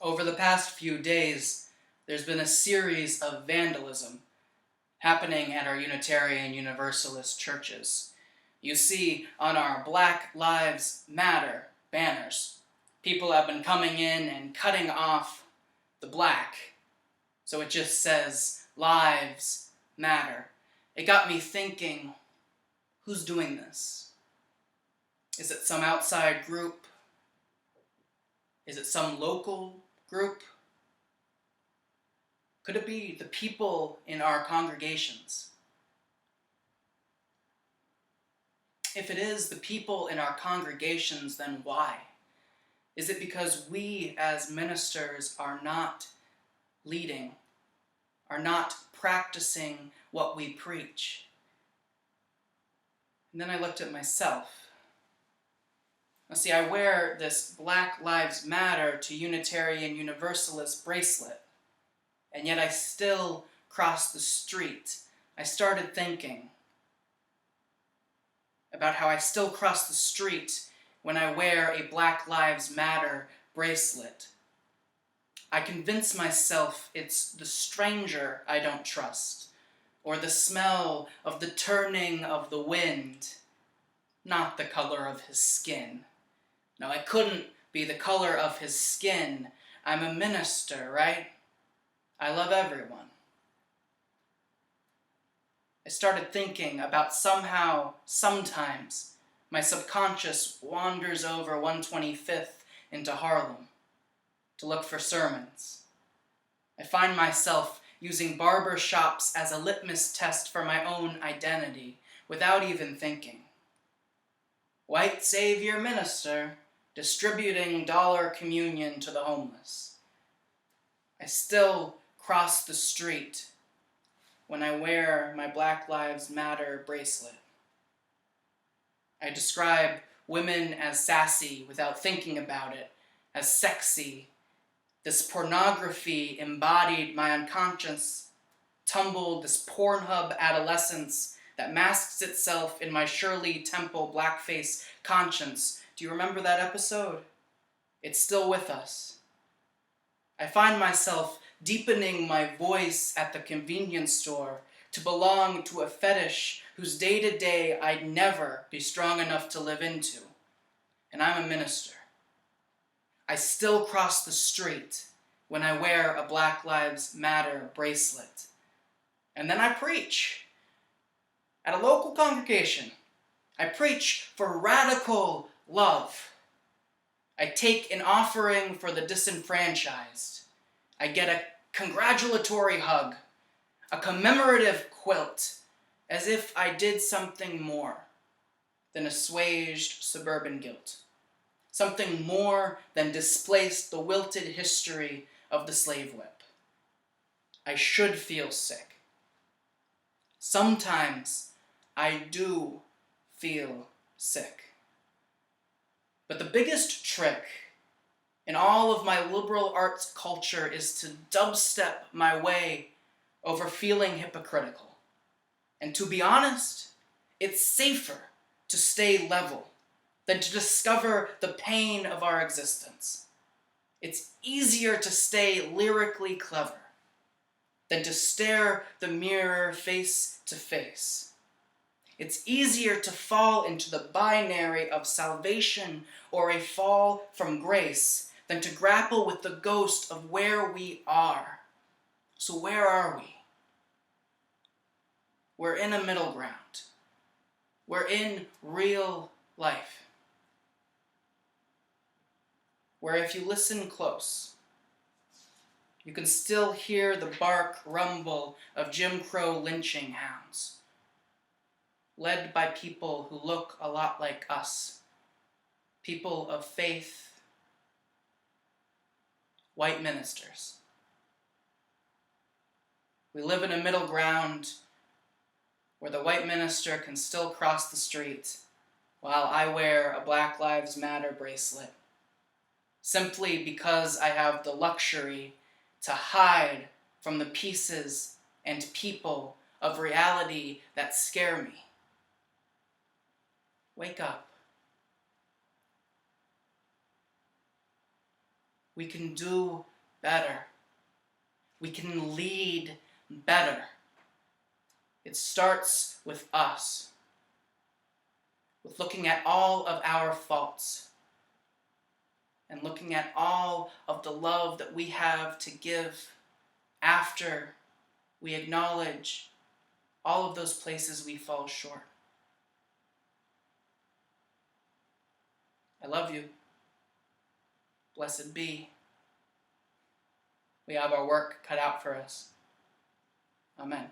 Over the past few days, there's been a series of vandalism happening at our Unitarian Universalist churches. You see, on our Black Lives Matter banners, people have been coming in and cutting off the black, so it just says, Lives Matter. It got me thinking, who's doing this? Is it some outside group? Is it some local group? Could it be the people in our congregations? If it is the people in our congregations, then why? Is it because we as ministers are not leading, are not practicing what we preach? And then I looked at myself. Now see, I wear this Black Lives Matter to Unitarian Universalist bracelet, and yet I still cross the street. I started thinking about how I still cross the street when I wear a Black Lives Matter bracelet. I convince myself it's the stranger I don't trust, or the smell of the turning of the wind, not the color of his skin. No, it couldn't be the color of his skin. I'm a minister, right? I love everyone. I started thinking about sometimes, my subconscious wanders over 125th into Harlem to look for sermons. I find myself using barber shops as a litmus test for my own identity without even thinking. White savior minister, distributing dollar communion to the homeless. I still cross the street when I wear my Black Lives Matter bracelet. I describe women as sassy without thinking about it, as sexy. This pornography embodied my unconscious, tumbled this Pornhub adolescence that masks itself in my Shirley Temple blackface conscience. Do you remember that episode? It's still with us. I find myself deepening my voice at the convenience store to belong to a fetish whose day-to-day I'd never be strong enough to live into. And I'm a minister. I still cross the street when I wear a Black Lives Matter bracelet. And then I preach at a local congregation. I preach for radical love. I take an offering for the disenfranchised. I get a congratulatory hug, a commemorative quilt, as if I did something more than assuaged suburban guilt, something more than displaced the wilted history of the slave whip. I should feel sick. Sometimes I do feel sick. But the biggest trick in all of my liberal arts culture is to dubstep my way over feeling hypocritical. And to be honest, it's safer to stay level than to discover the pain of our existence. It's easier to stay lyrically clever than to stare the mirror face to face. It's easier to fall into the binary of salvation or a fall from grace than to grapple with the ghost of where we are. So where are we? We're in a middle ground. We're in real life, where if you listen close, you can still hear the bark rumble of Jim Crow lynching hounds, led by people who look a lot like us, people of faith, white ministers. We live in a middle ground where the white minister can still cross the street while I wear a Black Lives Matter bracelet, simply because I have the luxury to hide from the pieces and people of reality that scare me. Wake up. We can do better. We can lead better. It starts with us, with looking at all of our faults and looking at all of the love that we have to give after we acknowledge all of those places we fall short. I love you. Blessed be. We have our work cut out for us. Amen.